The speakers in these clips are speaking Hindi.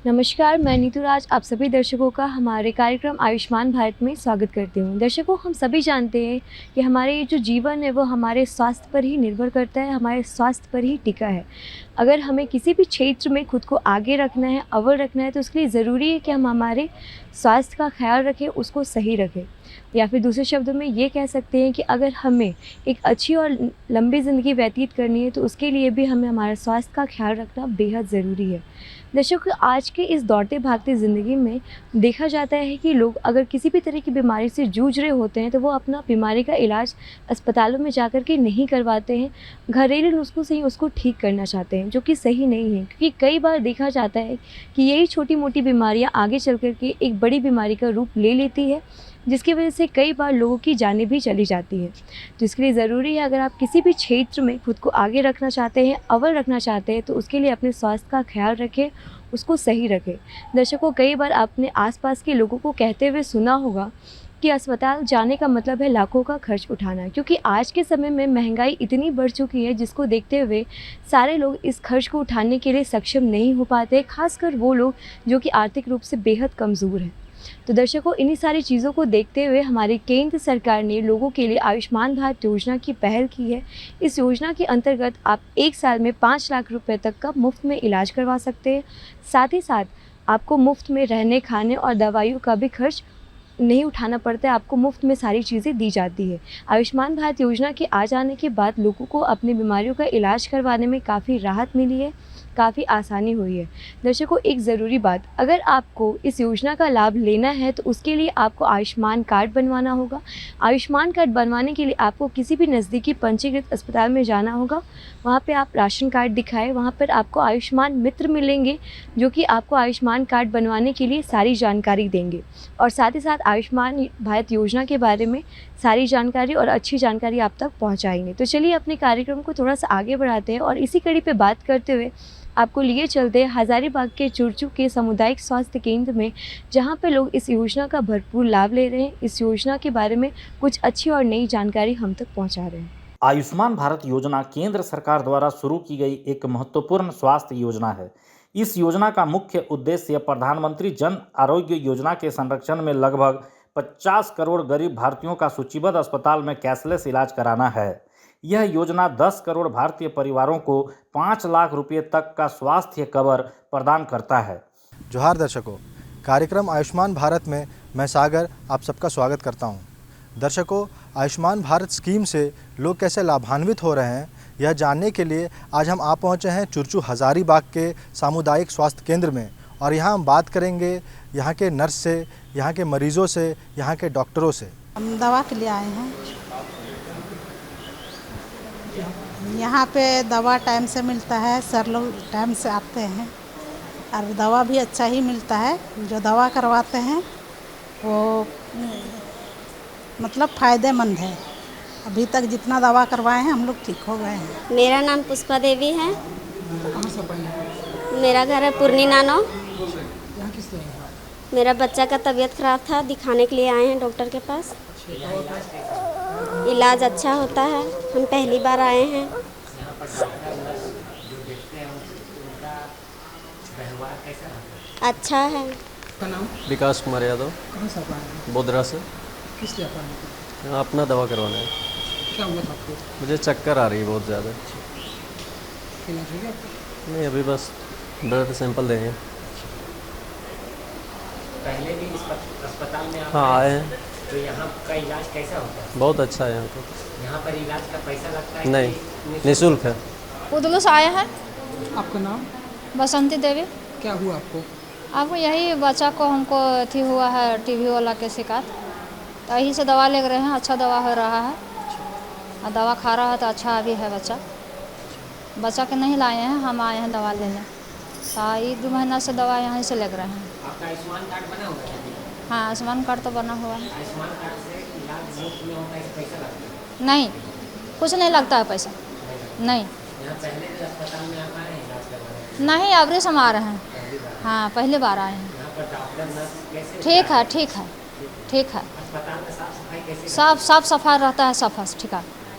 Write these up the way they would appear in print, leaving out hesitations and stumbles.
नमस्कार, मैं नीतू राज आप सभी दर्शकों का हमारे कार्यक्रम आयुष्मान भारत में स्वागत करती हूँ। दर्शकों, हम सभी जानते हैं कि हमारे ये जो जीवन है वो हमारे स्वास्थ्य पर ही निर्भर करता है, हमारे स्वास्थ्य पर ही टिका है। अगर हमें किसी भी क्षेत्र में खुद को आगे रखना है, अव्वल रखना है, तो उसके लिए ज़रूरी है कि हम हमारे स्वास्थ्य का ख़्याल रखें, उसको सही रखें। या फिर दूसरे शब्दों में ये कह सकते हैं कि अगर हमें एक अच्छी और लंबी ज़िंदगी व्यतीत करनी है, तो उसके लिए भी हमें हमारे स्वास्थ्य का ख़्याल रखना बेहद ज़रूरी है। दर्शकों, आज के इस दौड़ते भागते ज़िंदगी में देखा जाता है कि लोग अगर किसी भी तरह की बीमारी से जूझ रहे होते हैं तो वो अपना बीमारी का इलाज अस्पतालों में जाकर के नहीं करवाते हैं, घरेलू नुस्खों से ही उसको ठीक करना चाहते हैं, जो कि सही नहीं है। क्योंकि कई बार देखा जाता है कि यही छोटी मोटी बीमारियां आगे चल कर के एक बड़ी बीमारी का रूप ले लेती है, जिसकी वजह से कई बार लोगों की जानें भी चली जाती हैं। तो इसके लिए ज़रूरी है, अगर आप किसी भी क्षेत्र में खुद को आगे रखना चाहते हैं, अव्वल रखना चाहते हैं, तो उसके लिए अपने स्वास्थ्य का ख्याल रखें, उसको सही रखें। दर्शकों, कई बार आपने आसपास के लोगों को कहते हुए सुना होगा कि अस्पताल जाने का मतलब है लाखों का खर्च उठाना, क्योंकि आज के समय में महंगाई इतनी बढ़ चुकी है जिसको देखते हुए सारे लोग इस खर्च को उठाने के लिए सक्षम नहीं हो पाते, खासकर वो लोग जो कि आर्थिक रूप से बेहद कमज़ोर हैं। तो दर्शकों, इन्हीं सारी चीज़ों को देखते हुए हमारी केंद्र सरकार ने लोगों के लिए आयुष्मान भारत योजना की पहल की है। इस योजना के अंतर्गत आप 1 साल में 5 लाख रुपए तक का मुफ्त में इलाज करवा सकते हैं। साथ ही साथ आपको मुफ्त में रहने, खाने और दवाइयों का भी खर्च नहीं उठाना पड़ता है, आपको मुफ्त में सारी चीज़ें दी जाती है। आयुष्मान भारत योजना के आ जाने के बाद लोगों को अपनी बीमारियों का इलाज करवाने में काफ़ी राहत मिली है, काफ़ी आसानी हुई है। दर्शकों, एक ज़रूरी बात, अगर आपको इस योजना का लाभ लेना है तो उसके लिए आपको आयुष्मान कार्ड बनवाना होगा। आयुष्मान कार्ड बनवाने के लिए आपको किसी भी नज़दीकी पंजीकृत अस्पताल में जाना होगा। वहाँ पे आप राशन कार्ड दिखाएँ, वहाँ पर आपको आयुष्मान मित्र मिलेंगे, जो कि आपको आयुष्मान कार्ड बनवाने के लिए सारी जानकारी देंगे और साथ ही साथ आयुष्मान भारत योजना के बारे में सारी जानकारी और अच्छी जानकारी आप तक पहुँचाएँगे। तो चलिए अपने कार्यक्रम को थोड़ा-सा आगे बढ़ाते हैं और इसी कड़ी पे बात करते हुए आपको लिए चलते हैं हज़ारीबाग के चुरचू के सामुदायिक स्वास्थ्य केंद्र में, जहाँ पे लोग इस योजना का भरपूर लाभ ले रहे हैं। इस योजना के बारे में कुछ अच्छी और नई जानकारी हम तक पहुँचा रहे हैं। आयुष्मान भारत योजना केंद्र सरकार द्वारा शुरू की गई एक महत्वपूर्ण स्वास्थ्य योजना है। इस योजना का मुख्य उद्देश्य प्रधानमंत्री जन आरोग्य योजना के संरक्षण में लगभग 50 करोड़ गरीब भारतीयों का सूचीबद्ध अस्पताल में कैशलेस इलाज कराना है। यह योजना 10 करोड़ भारतीय परिवारों को 5 लाख रुपये तक का स्वास्थ्य कवर प्रदान करता है। जोहार दर्शकों, कार्यक्रम आयुष्मान भारत में मैं सागर आप सबका स्वागत करता हूं। दर्शकों, आयुष्मान भारत स्कीम से लोग कैसे लाभान्वित हो रहे हैं, यह जानने के लिए आज हम आ पहुंचे हैं चुरचू हज़ारीबाग के सामुदायिक स्वास्थ्य केंद्र में और यहाँ हम बात करेंगे यहाँ के नर्स से, यहाँ के मरीजों से, यहाँ के डॉक्टरों से। हम दवा के लिए आए हैं। यहाँ पे दवा टाइम से मिलता है, सर लोग टाइम से आते हैं और दवा भी अच्छा ही मिलता है। जो दवा करवाते हैं वो मतलब फ़ायदेमंद है। अभी तक जितना दवा करवाए हैं हम लोग ठीक हो गए हैं। मेरा नाम पुष्पा देवी है। मेरा घर है पूर्णी नानो। मेरा बच्चा का तबीयत खराब था, दिखाने के लिए आए हैं डॉक्टर के पास। इलाज अच्छा होता है, हम पहली बार आए हैं। अच्छा है। विकास कुमार यादव। बोधरा से। किस लिए अपना अपना दवा करवाना है। क्या हुआ था आपको? मुझे चक्कर आ रही है बहुत ज़्यादा। इलाज हो गया आपका? नहीं, अभी बस ब्लड सैंपल देंगे। पहले भी इस अस्पताल में आप हाँ आए हैं। तो यहाँ का इलाज कैसा होता है? बहुत अच्छा है यहाँ पर। यहाँ पर इलाज का पैसा लगता है? नहीं, निःशुल्क है। उदलू से आया है। आपका नाम? बसंती देवी। क्या हुआ आपको? आपको यही बच्चा को हमको अथी हुआ है, टीबी वाला के शिकायत, तो यही से दवा ले रहे हैं। अच्छा दवा हो रहा है और दवा खा रहा है तो अच्छा भी है बच्चा। बच्चा के नहीं लाए हैं, हम आए हैं दवा लेने। ये 2 महीना से दवा यहीं से ले रहे हैं। आपका आयुष्मान कार्ड बना हुआ है? हाँ, आयुष्मान कार्ड तो बना हुआ है। आयुष्मान कार्ड से इलाज मुफ्त में होता है, पैसा लगता है? नहीं, कुछ नहीं लगता है पैसा। नहीं, यहाँ पहले भी अस्पताल में आप आए हैं इलाज करवाने? नहीं, अबरी से हम आ रहे हैं। हाँ, पहली बार आए हैं। यहाँ पर डॉक्टर नर्स कैसे? ठीक है, ठीक है, ठीक है। अस्पताल में साफ सफाई कैसे? साफ सफाई रहता है, सब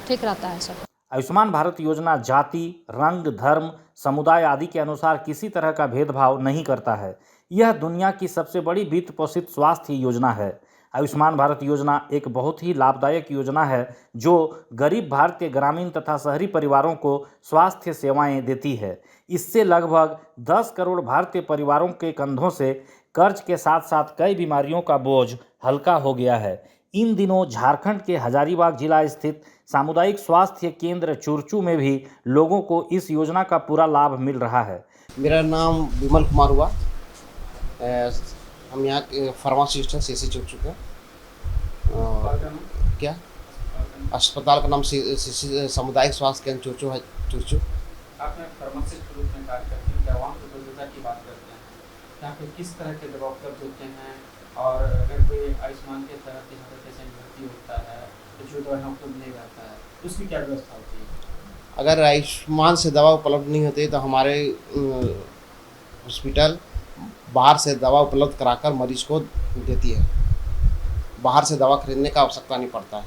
ठीक रहता है सब। आयुष्मान भारत योजना जाति, रंग, धर्म, समुदाय आदि के अनुसार किसी तरह का भेदभाव नहीं करता है। यह दुनिया की सबसे बड़ी वित्त पोषित स्वास्थ्य योजना है। आयुष्मान भारत योजना एक बहुत ही लाभदायक योजना है जो गरीब भारतीय ग्रामीण तथा शहरी परिवारों को स्वास्थ्य सेवाएं देती है। इससे लगभग 10 करोड़ भारतीय परिवारों के कंधों से कर्ज के साथ साथ कई बीमारियों का बोझ हल्का हो गया है। इन दिनों झारखंड के हजारीबाग जिला स्थित सामुदायिक स्वास्थ्य केंद्र चुरचू में भी लोगों को इस योजना का पूरा लाभ मिल रहा है। मेरा नाम विमल कुमार हुआ। हम यहाँ के फार्मासिस्ट हैं सीसी चुरचू का। क्या अस्पताल का नाम सीसी सामुदायिक स्वास्थ्य केंद्र चुरचू है। चुरचू आपने फार्मासिस्ट के रूप में कार्य करते हैं, दवाओं की उपलब्धता की बात करते हैं, यहाँ पे किस तरह के दवा उपलब्ध होते हैं और अगर कोई आयुष्मान के तहत यहाँ पे पेशेंट भर्ती होता है तो जो दवा उपलब्ध नहीं रहता है उसकी क्या व्यवस्था होती है? अगर आयुष्मान से दवा उपलब्ध नहीं होती तो हमारे हॉस्पिटल बाहर से दवा उपलब्ध कराकर मरीज को देती है। बाहर से दवा खरीदने का आवश्यकता नहीं पड़ता है।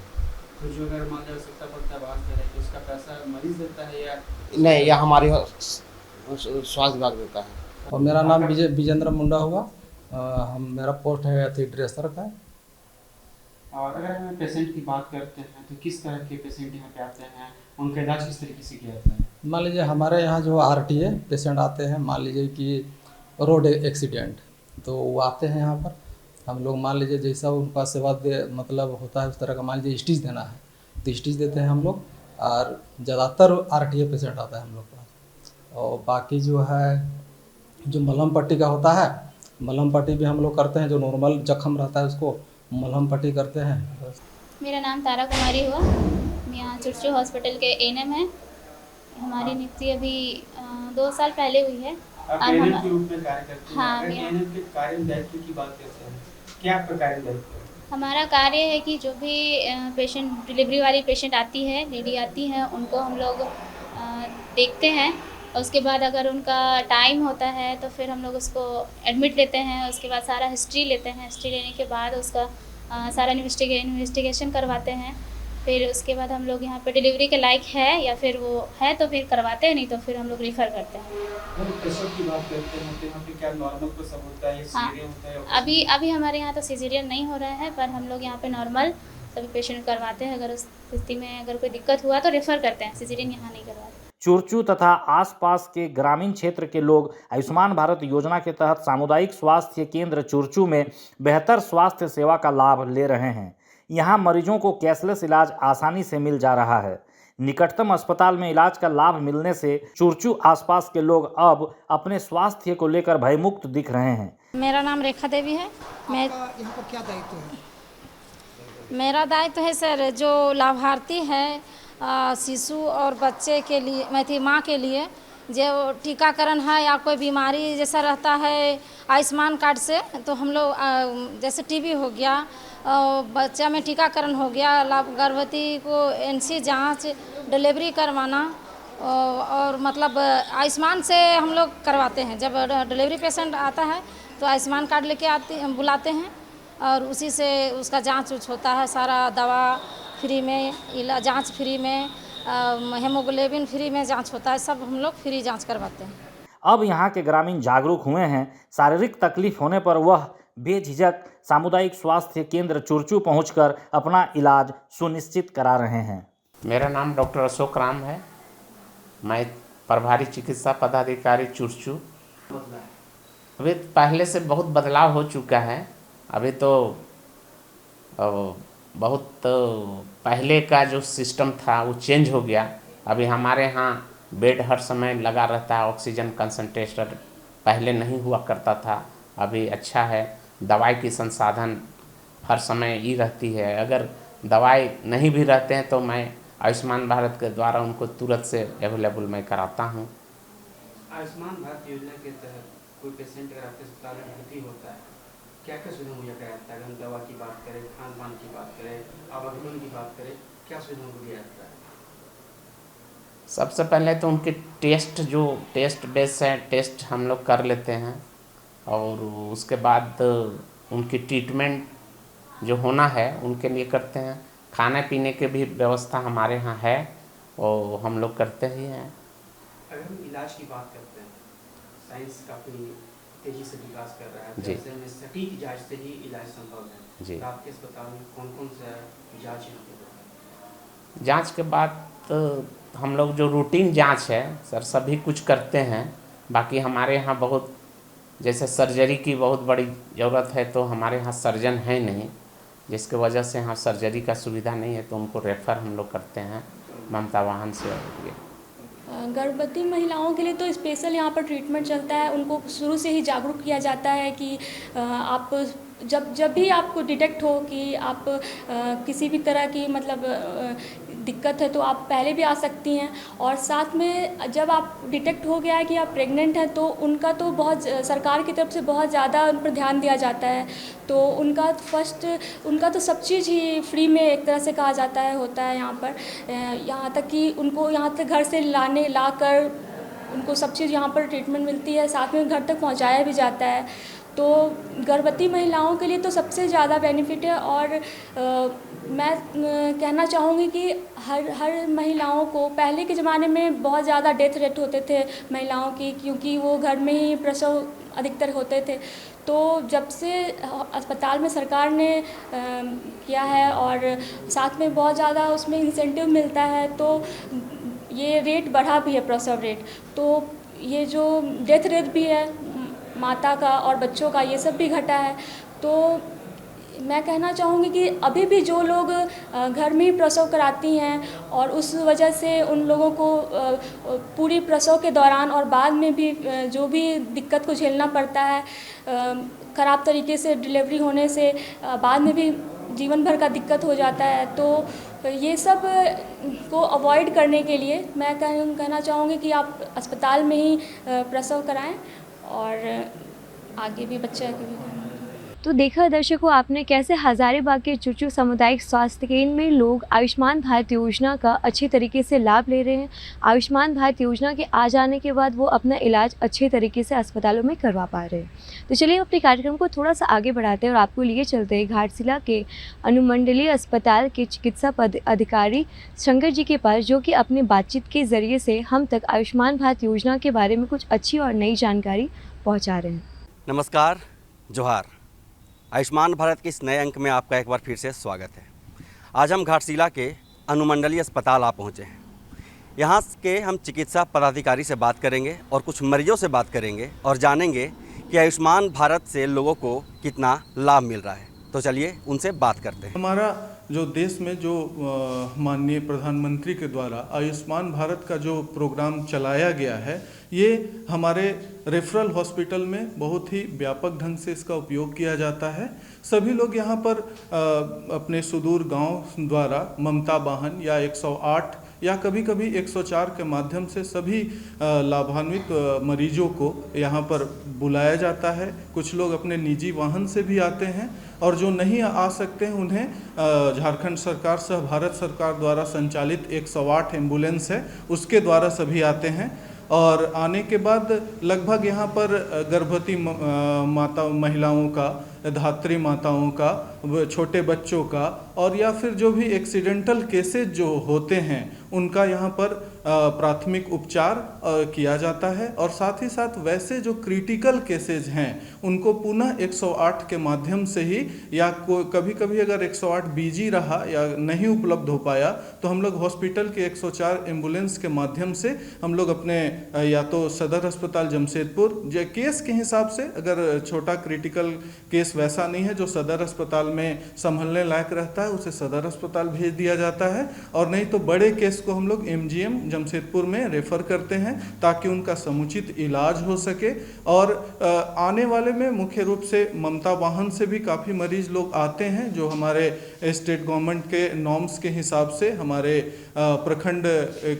तो जो अगर मान लो आवश्यकता पड़ता है बाहर से तो उसका पैसा मरीज देता है या नहीं, यह हमारी स्वास्थ्य विभाग देता है। और मेरा नाम विजेंद्र मुंडा हुआ। मेरा पोस्ट है ड्रेसर का। और अगर हम पेशेंट की बात करते हैं तो किस तरह के पेशेंट यहाँ पे आते हैं, उनका इलाज किस तरीके से किया जाता है? मान लीजिए हमारे यहाँ जो RTA पेशेंट आते हैं, मान लीजिए कि रोड एक्सीडेंट, तो वो आते हैं यहाँ पर। हम लोग मान लीजिए जैसा उनका सेवा मतलब होता है उस तरह का, मान लीजिए स्टिच देना है तो स्टिच देते हैं हम लोग। और ज़्यादातर RTA पेशेंट आता है हम लोग पास। और बाकी जो है जो मलहम पट्टी का होता है, मलहम पट्टी भी हम लोग करते हैं। जो नॉर्मल जख्म रहता है उसको मलहम पट्टी करते हैं। मेरा नाम तारा कुमारी हुआ। मैं यहाँ चुरचू हॉस्पिटल के ANM है। हमारी नियुक्ति अभी 2 साल पहले हुई है। आप ANM के रूप में कार्य करते हैं। हाँ, अगर ANM के कार्य दायित्व की बात करते हैं, क्या आपका कार्य दायित्व है? हमारा कार्य है कि जो भी पेशेंट डिलीवरी वाली पेशेंट आती है, लेडी आती हैं, उनको हम लोग देखते हैं। और उसके बाद अगर उनका टाइम होता है तो फिर हम लोग उसको एडमिट लेते हैं। उसके बाद सारा हिस्ट्री लेते हैं। हिस्ट्री लेने के बाद उसका सारा इन्वेस्टिगेशन करवाते हैं। फिर उसके बाद हम लोग यहाँ पे डिलीवरी के लायक है या फिर वो है तो फिर करवाते हैं, नहीं तो फिर हम लोग रेफ़र करते हैं। प्रसव की बात करते हैं तो यहाँ पे क्या नॉर्मल प्रसव होता है या सीज़ेरियन होता है? अभी हमारे यहाँ तो सीज़ेरियन नहीं हो रहा है, पर हम लोग यहाँ पे नॉर्मल सभी पेशेंट करवाते हैं। अगर उस स्थिति में अगर कोई दिक्कत हुआ तो रेफ़र करते हैं, सीज़ेरियन यहाँ नहीं करवाते। चुरचू तथा आसपास के ग्रामीण क्षेत्र के लोग आयुष्मान भारत योजना के तहत सामुदायिक स्वास्थ्य केंद्र चुरचू में बेहतर स्वास्थ्य सेवा का लाभ ले रहे हैं। यहाँ मरीजों को कैशलेस इलाज आसानी से मिल जा रहा है। निकटतम अस्पताल में इलाज का लाभ मिलने से चुरचू आसपास के लोग अब अपने स्वास्थ्य को लेकर भयमुक्त दिख रहे हैं। मेरा नाम रेखा देवी है। मैं यहाँ पर क्या दायित्व है? मेरा दायित्व है सर, जो लाभार्थी है शिशु और बच्चे के लिए, मैं थी माँ के लिए, जो टीकाकरण है या कोई बीमारी जैसा रहता है आयुष्मान कार्ड से, तो हम लोग जैसे TB हो गया, बच्चा में टीकाकरण हो गया, गर्भवती को NC जांच, डिलीवरी करवाना, और मतलब आयुष्मान से हम लोग करवाते हैं। जब डिलीवरी पेशेंट आता है तो आयुष्मान कार्ड लेके बुलाते हैं और उसी से उसका जांच होता है। सारा दवा फ्री में, जांच फ्री में, हेमोग्लोबिन फ्री में जांच होता है। सब हम लोग फ्री जांच करवाते हैं। अब यहाँ के ग्रामीण जागरूक हुए हैं। शारीरिक तकलीफ होने पर वह बेझिझक सामुदायिक स्वास्थ्य केंद्र चुरचू पहुंचकर अपना इलाज सुनिश्चित करा रहे हैं। मेरा नाम डॉक्टर अशोक राम है। मैं प्रभारी चिकित्सा पदाधिकारी चुरचू। अभी पहले से बहुत बदलाव हो चुका है। अभी तो बहुत पहले का जो सिस्टम था वो चेंज हो गया। अभी हमारे यहाँ बेड हर समय लगा रहता है। ऑक्सीजन कंसंट्रेटर पहले नहीं हुआ करता था, अभी अच्छा है। दवाई की संसाधन हर समय ही रहती है। अगर दवाई नहीं भी रहते हैं तो मैं आयुष्मान भारत के द्वारा उनको तुरंत से अवेलेबल मैं कराता हूँ। आयुष्मान भारत योजना के तहत कोई पेशेंट अगर आपके अस्पताल में भर्ती होता है, क्या क्या सुविधा मुहैया कराता है? अगर हम दवा की बात करें, खान पान की बात करें, आवागमन की बात करें, क्या सुविधा को दिया जाता है? सबसे पहले तो उनके टेस्ट, जो टेस्ट बेस है, टेस्ट हम लोग कर लेते हैं और उसके बाद उनकी ट्रीटमेंट जो होना है उनके लिए करते हैं। खाने पीने की भी व्यवस्था हमारे यहाँ है और हम लोग करते ही हैं। अगर हम इलाज की बात करते हैं, साइंस काफ़ी तेजी से विकास कर रहा है, जी। जैसे में सटीक जांच से ही इलाज संभव है। जी। तो आपके अस्पताल में कौन कौन सा जांच यहाँ पे होता है? जांच के बाद तो हम लोग जो रूटीन जांच है सर सभी कुछ करते हैं। बाकी हमारे यहाँ बहुत जैसे सर्जरी की बहुत बड़ी ज़रूरत है तो हमारे यहाँ सर्जन है नहीं, जिसके वजह से यहाँ सर्जरी का सुविधा नहीं है, तो उनको रेफ़र हम लोग करते हैं ममता वाहन से। गर्भवती महिलाओं के लिए तो स्पेशल यहाँ पर ट्रीटमेंट चलता है। उनको शुरू से ही जागरूक किया जाता है कि आप जब भी आपको डिटेक्ट हो कि आप किसी भी तरह की मतलब दिक्कत है तो आप पहले भी आ सकती हैं। और साथ में जब आप डिटेक्ट हो गया है कि आप प्रेग्नेंट हैं तो उनका तो बहुत सरकार की तरफ से बहुत ज़्यादा उन पर ध्यान दिया जाता है। तो उनका तो सब चीज़ ही फ्री में एक तरह से कहा जाता है होता है यहाँ पर। यहाँ तक कि उनको यहाँ तक घर से लाकर उनको सब चीज़ यहाँ पर ट्रीटमेंट मिलती है, साथ में घर तक पहुँचाया भी जाता है। तो गर्भवती महिलाओं के लिए तो सबसे ज़्यादा बेनिफिट है। और मैं कहना चाहूँगी कि हर महिलाओं को, पहले के ज़माने में बहुत ज़्यादा डेथ रेट होते थे महिलाओं की, क्योंकि वो घर में ही प्रसव अधिकतर होते थे। तो जब से अस्पताल में सरकार ने किया है और साथ में बहुत ज़्यादा उसमें इंसेंटिव मिलता है तो ये रेट बढ़ा भी है, प्रसव रेट। तो ये जो डेथ रेट भी है माता का और बच्चों का, ये सब भी घटा है। तो मैं कहना चाहूँगी कि अभी भी जो लोग घर में ही प्रसव कराती हैं और उस वजह से उन लोगों को पूरी प्रसव के दौरान और बाद में भी जो भी दिक्कत को झेलना पड़ता है, ख़राब तरीके से डिलीवरी होने से बाद में भी जीवन भर का दिक्कत हो जाता है। तो ये सब को अवॉइड करने के लिए मैं कहना चाहूँगी कि आप अस्पताल में ही प्रसव कराएं और आगे भी बच्चे के भी। तो देखा दर्शकों आपने कैसे हज़ारीबाग के चुचू सामुदायिक स्वास्थ्य केंद्र में लोग आयुष्मान भारत योजना का अच्छे तरीके से लाभ ले रहे हैं। आयुष्मान भारत योजना के आ जाने के बाद वो अपना इलाज अच्छे तरीके से अस्पतालों में करवा पा रहे हैं। तो चलिए अपने कार्यक्रम को थोड़ा सा आगे बढ़ाते हैं और आपको लिए चलते हैं घाटशिला के अनुमंडलीय अस्पताल के चिकित्सा अधिकारी शंकर जी के पास, जो कि अपनी बातचीत के ज़रिए से हम तक आयुष्मान भारत योजना के बारे में कुछ अच्छी और नई जानकारी पहुँचा रहे हैं। नमस्कार, जोहार। आयुष्मान भारत के इस नए अंक में आपका एक बार फिर से स्वागत है। आज हम घाटशिला के अनुमंडलीय अस्पताल आ पहुँचे हैं। यहाँ के हम चिकित्सा पदाधिकारी से बात करेंगे और कुछ मरीजों से बात करेंगे और जानेंगे कि आयुष्मान भारत से लोगों को कितना लाभ मिल रहा है। तो चलिए उनसे बात करते हैं। हमारा जो देश में जो माननीय प्रधानमंत्री के द्वारा आयुष्मान भारत का जो प्रोग्राम चलाया गया है, ये हमारे रेफरल हॉस्पिटल में बहुत ही व्यापक ढंग से इसका उपयोग किया जाता है। सभी लोग यहाँ पर अपने सुदूर गांव द्वारा ममता वाहन या 108 या कभी कभी 104 के माध्यम से सभी लाभान्वित मरीजों को यहाँ पर बुलाया जाता है। कुछ लोग अपने निजी वाहन से भी आते हैं और जो नहीं आ सकते हैं उन्हें झारखंड सरकार सह भारत सरकार द्वारा संचालित 108 एम्बुलेंस है, उसके द्वारा सभी आते हैं। और आने के बाद लगभग यहाँ पर गर्भवती महिलाओं का, धात्री माताओं का, छोटे बच्चों का और या फिर जो भी एक्सीडेंटल केसेज जो होते हैं उनका यहाँ पर प्राथमिक उपचार किया जाता है। और साथ ही साथ वैसे जो क्रिटिकल केसेज हैं उनको पुनः 108 के माध्यम से ही, या कभी कभी अगर 108 बिजी रहा या नहीं उपलब्ध हो पाया तो हम लोग हॉस्पिटल के 104 एम्बुलेंस के माध्यम से हम लोग अपने या तो सदर अस्पताल जमशेदपुर, जो केस के हिसाब से अगर छोटा क्रिटिकल केस वैसा नहीं है जो सदर अस्पताल में संभलने लायक रहता है, उसे सदर अस्पताल भेज दिया जाता है। और नहीं तो बड़े केस को हम लोग MGM जमशेदपुर में रेफ़र करते हैं ताकि उनका समुचित इलाज हो सके। और आने वाले में मुख्य रूप से ममता वाहन से भी काफ़ी मरीज लोग आते हैं, जो हमारे स्टेट गवर्नमेंट के नॉर्म्स के हिसाब से हमारे प्रखंड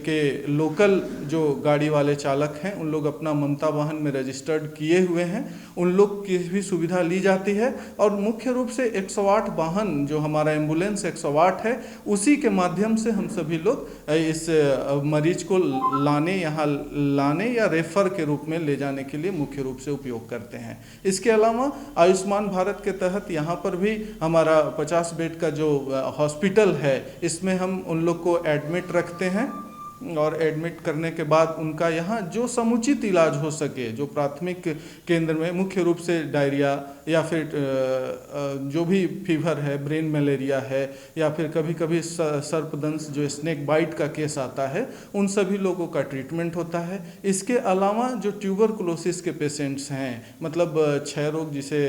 के लोकल जो गाड़ी वाले चालक हैं उन लोग अपना ममता वाहन में रजिस्टर्ड किए हुए हैं, उन लोग की भी सुविधा ली जाती है। और मुख्य रूप से 108 वाहन जो हमारा एम्बुलेंस 108 है, उसी के माध्यम से हम सभी लोग इस मरीज को यहाँ लाने या रेफर के रूप में ले जाने के लिए मुख्य रूप से उपयोग करते हैं। इसके अलावा आयुष्मान भारत के तहत यहाँ पर भी हमारा 50 बेड का जो हॉस्पिटल है, इसमें हम उन लोग को एडमिट रखते हैं और एडमिट करने के बाद उनका यहाँ जो समुचित इलाज हो सके, जो प्राथमिक केंद्र में मुख्य रूप से डायरिया या फिर जो भी फीवर है, ब्रेन मलेरिया है, या फिर कभी कभी सर्पदंश जो स्नेक बाइट का केस आता है, उन सभी लोगों का ट्रीटमेंट होता है। इसके अलावा जो ट्यूबरकुलोसिस के पेशेंट्स हैं, मतलब क्षय रोग जिसे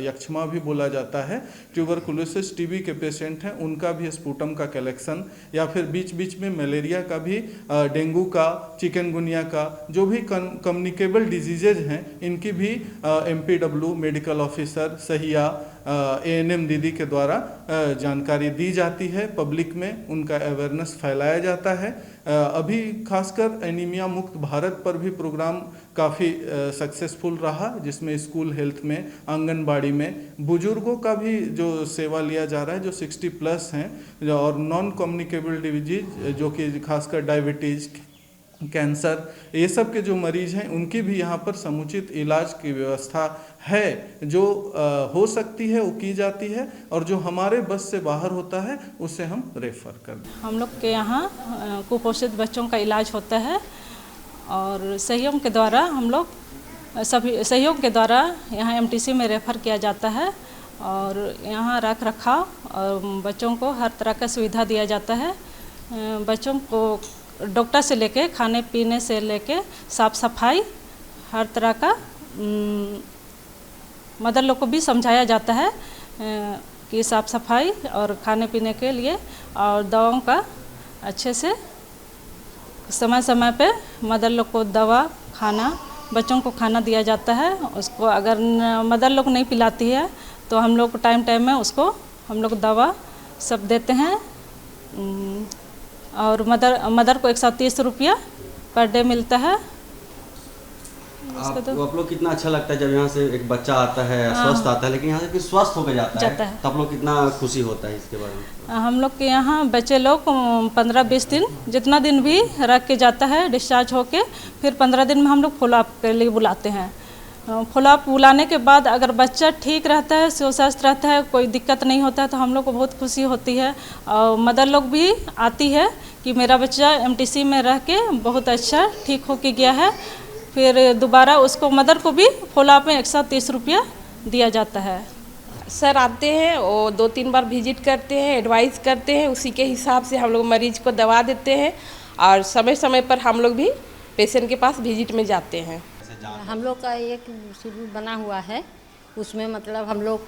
यक्ष्मा भी बोला जाता है, ट्यूबरकुलोसिस टीबी के पेशेंट हैं, उनका भी स्पूटम का कलेक्शन, या फिर बीच बीच में मलेरिया का भी, डेंगू का, चिकनगुनिया का, जो भी कम्युनिकेबल डिजीजेज हैं, इनकी भी एमपीडब्ल्यू मेडिकल ऑफिसर सहिया एएनएम दीदी के द्वारा जानकारी दी जाती है। पब्लिक में उनका अवेयरनेस फैलाया जाता है। अभी खासकर एनीमिया मुक्त भारत पर भी प्रोग्राम काफ़ी सक्सेसफुल रहा, जिसमें स्कूल हेल्थ में, आंगनबाड़ी में बुजुर्गों का भी जो सेवा लिया जा रहा है, जो 60+ हैं, और नॉन कम्युनिकेबल डिजीज जो कि खासकर डायबिटीज़, कैंसर, ये सब के जो मरीज हैं, उनकी भी यहाँ पर समुचित इलाज की व्यवस्था है। जो हो सकती है वो की जाती है, और जो हमारे बस से बाहर होता है उसे हम रेफ़र कर दें। हम लोग के यहाँ कुपोषित बच्चों का इलाज होता है, और सहयोग के द्वारा हम लोग सहयोग के द्वारा यहाँ एमटीसी में रेफ़र किया जाता है, और यहाँ रख रखाव और बच्चों को हर तरह का सुविधा दिया जाता है। बच्चों को डॉक्टर से लेके, खाने पीने से लेके, साफ सफाई, हर तरह का मदर लोग को भी समझाया जाता है कि साफ सफाई और खाने पीने के लिए, और दवाओं का अच्छे से समय समय पे मदर लोग को दवा, खाना, बच्चों को खाना दिया जाता है। उसको अगर मदर लोग नहीं पिलाती है तो हम लोग टाइम टाइम में उसको हम लोग दवा सब देते हैं। और मदर को 130 रुपया पर डे मिलता है। आप लोग कितना अच्छा लगता है जब यहाँ से एक बच्चा आता है, स्वस्थ आता है, लेकिन यहाँ से फिर स्वस्थ होकर जाता है, तब आप लोग कितना खुशी होता है इसके बारे में? हम लोग के यहाँ बच्चे लोग 15-20 दिन, जितना दिन भी रख के जाता है डिस्चार्ज होके, फिर 15 दिन में हम लोग फॉलोअप के लिए बुलाते हैं। फॉलोअप बुलाने के बाद अगर बच्चा ठीक रहता है, स्वस्थ रहता है, कोई दिक्कत नहीं होता है, तो हम लोग को बहुत खुशी होती है। और मदर लोग भी आती है कि मेरा बच्चा एमटीसी में रह के बहुत अच्छा ठीक होके गया है। फिर दोबारा उसको मदर को भी फॉलोअप में 130 रुपया दिया जाता है। सर आते हैं और 2-3 बार विजिट करते हैं, एडवाइस करते हैं, उसी के हिसाब से हम लोग मरीज को दवा देते हैं, और समय समय पर हम लोग भी पेशेंट के पास विजिट में जाते हैं। हम लोग का एक शेड्यूल बना हुआ है, उसमें मतलब हम लोग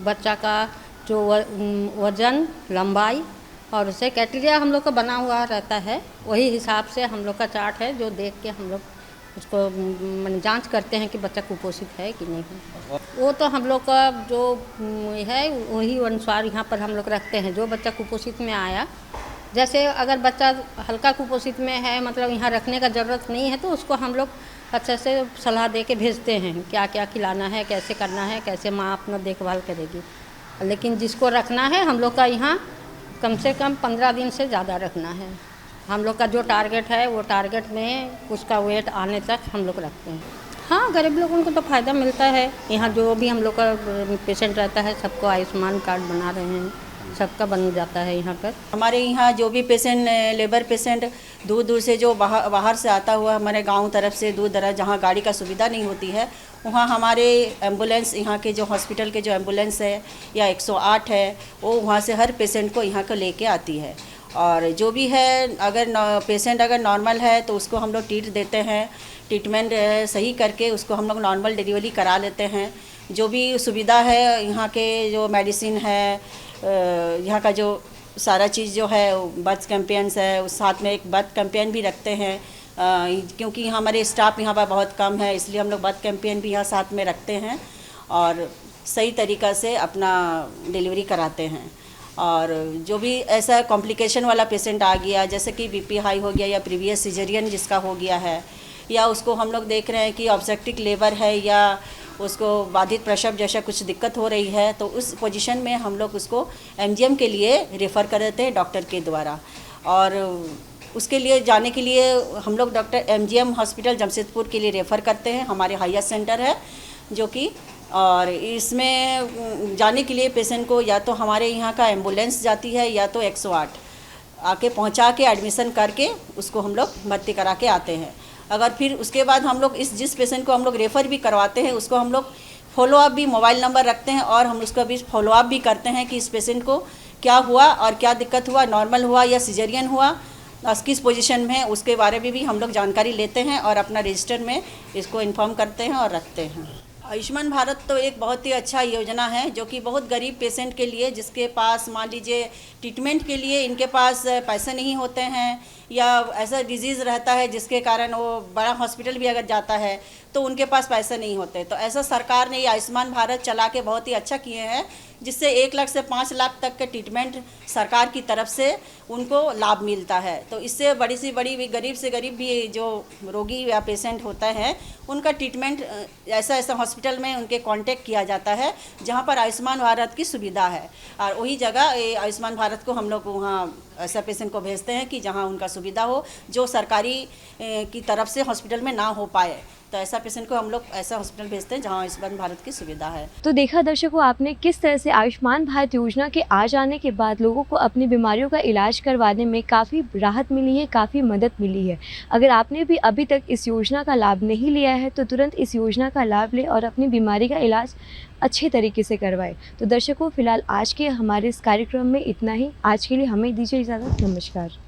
बच्चा का जो वज़न, लंबाई और उससे क्राइटेरिया हम लोग का बना हुआ रहता है, वही हिसाब से हम लोग का चार्ट है, जो देख के हम लोग उसको जांच करते हैं कि बच्चा कुपोषित है कि नहीं है। वो तो हम लोग का जो है वही अनुसार यहाँ पर हम लोग रखते हैं। जो बच्चा कुपोषित में आया, जैसे अगर बच्चा हल्का कुपोषित में है, मतलब यहाँ रखने का ज़रूरत नहीं है, तो उसको हम लोग अच्छे से सलाह दे के भेजते हैं, क्या क्या खिलाना है, कैसे करना है, कैसे माँ अपना देखभाल करेगी। लेकिन जिसको रखना है, हम लोग का यहाँ कम से कम 15 दिन से ज़्यादा रखना है। हम लोग का जो टारगेट है, वो टारगेट में उसका वेट आने तक हम लोग रखते हैं। हाँ, गरीब लोगों को तो फ़ायदा मिलता है। यहाँ जो भी हम लोग का पेशेंट रहता है, सबको आयुष्मान कार्ड बना रहे हैं, सबका बन जाता है यहाँ पर। हमारे यहाँ जो भी पेशेंट, लेबर पेशेंट दूर दूर से जो बाहर से आता हुआ, हमारे गांव तरफ से दूर दराज जहाँ गाड़ी का सुविधा नहीं होती है, वहाँ हमारे एम्बुलेंस, यहाँ के जो हॉस्पिटल के जो एम्बुलेंस है या 108 है, वो वहाँ से हर पेशेंट को यहाँ को लेके आती है। और जो भी है, अगर पेशेंट अगर नॉर्मल है तो उसको हम लोग ट्रीट देते हैं, ट्रीटमेंट सही करके उसको हम लोग नॉर्मल डिलीवरी करा लेते हैं। जो भी सुविधा है, यहाँ के जो मेडिसिन है, यहाँ का जो सारा चीज़ जो है, बर्थ कैंपेन्स है, उस साथ में एक बर्थ कैंपेन भी रखते हैं, क्योंकि हमारे स्टाफ यहाँ पर बहुत कम है, इसलिए हम लोग बर्थ कैंपेन भी यहाँ साथ में रखते हैं और सही तरीक़ा से अपना डिलीवरी कराते हैं। और जो भी ऐसा कॉम्प्लिकेशन वाला पेशेंट आ गया, जैसे कि बीपी हाई हो गया या प्रीवियस सिजेरियन जिसका हो गया है, या उसको हम लोग देख रहे हैं कि ऑब्स्टेट्रिक लेबर है या उसको बाधित प्रसव जैसा कुछ दिक्कत हो रही है, तो उस पोजीशन में हम लोग उसको एमजीएम के लिए रेफ़र कर देते हैं डॉक्टर के द्वारा। और उसके लिए जाने के लिए हम लोग डॉक्टर एमजीएम हॉस्पिटल जमशेदपुर के लिए रेफ़र करते हैं, हमारे हाईएस्ट सेंटर है जो कि, और इसमें जाने के लिए पेशेंट को या तो हमारे यहाँ का एम्बुलेंस जाती है या तो 108। आके पहुंचा के एडमिशन करके उसको हम लोग भर्ती करा के आते हैं। अगर फिर उसके बाद हम लोग जिस पेशेंट को हम लोग रेफ़र भी करवाते हैं उसको हम लोग फॉलोअप भी मोबाइल नंबर रखते हैं और हम उसका भी फॉलोअप भी करते हैं कि इस पेशेंट को क्या हुआ और क्या दिक्कत हुआ, नॉर्मल हुआ या सिजेरियन हुआ, किस पोजीशन में है, उसके बारे में भी हम लोग जानकारी लेते हैं और अपना रजिस्टर में इसको इन्फॉर्म करते हैं और रखते हैं। आयुष्मान भारत तो एक बहुत ही अच्छा योजना है जो कि बहुत गरीब पेशेंट के लिए, जिसके पास मान लीजिए ट्रीटमेंट के लिए इनके पास पैसे नहीं होते हैं या ऐसा डिजीज़ रहता है जिसके कारण वो बड़ा हॉस्पिटल भी अगर जाता है तो उनके पास पैसे नहीं होते, तो ऐसा सरकार ने ये आयुष्मान भारत चला के बहुत ही अच्छा किए हैं, जिससे 1 लाख से 5 लाख तक के ट्रीटमेंट सरकार की तरफ से उनको लाभ मिलता है। तो इससे बड़ी से बड़ी भी गरीब से गरीब भी जो रोगी या पेशेंट होता है उनका ट्रीटमेंट ऐसा ऐसा हॉस्पिटल में उनके कांटेक्ट किया जाता है जहां पर आयुष्मान भारत की सुविधा है, और वही जगह आयुष्मान भारत को हम लोग वहाँ ऐसा पेशेंट को भेजते हैं कि जहाँ उनका सुविधा हो, जो सरकारी की तरफ से हॉस्पिटल में ना हो पाए, तो ऐसा पेशेंट को हम लोग ऐसा हॉस्पिटल भेजते हैं जहाँ आयुष्मान भारत की सुविधा है। तो देखा दर्शकों आपने किस तरह से आयुष्मान भारत योजना के आ जाने के बाद लोगों को अपनी बीमारियों का इलाज करवाने में काफ़ी राहत मिली है, काफ़ी मदद मिली है। अगर आपने भी अभी तक इस योजना का लाभ नहीं लिया है तो तुरंत इस योजना का लाभ लें और अपनी बीमारी का इलाज अच्छे तरीके से करवाएं। तो दर्शकों फिलहाल आज के हमारे इस कार्यक्रम में इतना ही। आज के लिए हमें दीजिए इजाज़त। नमस्कार।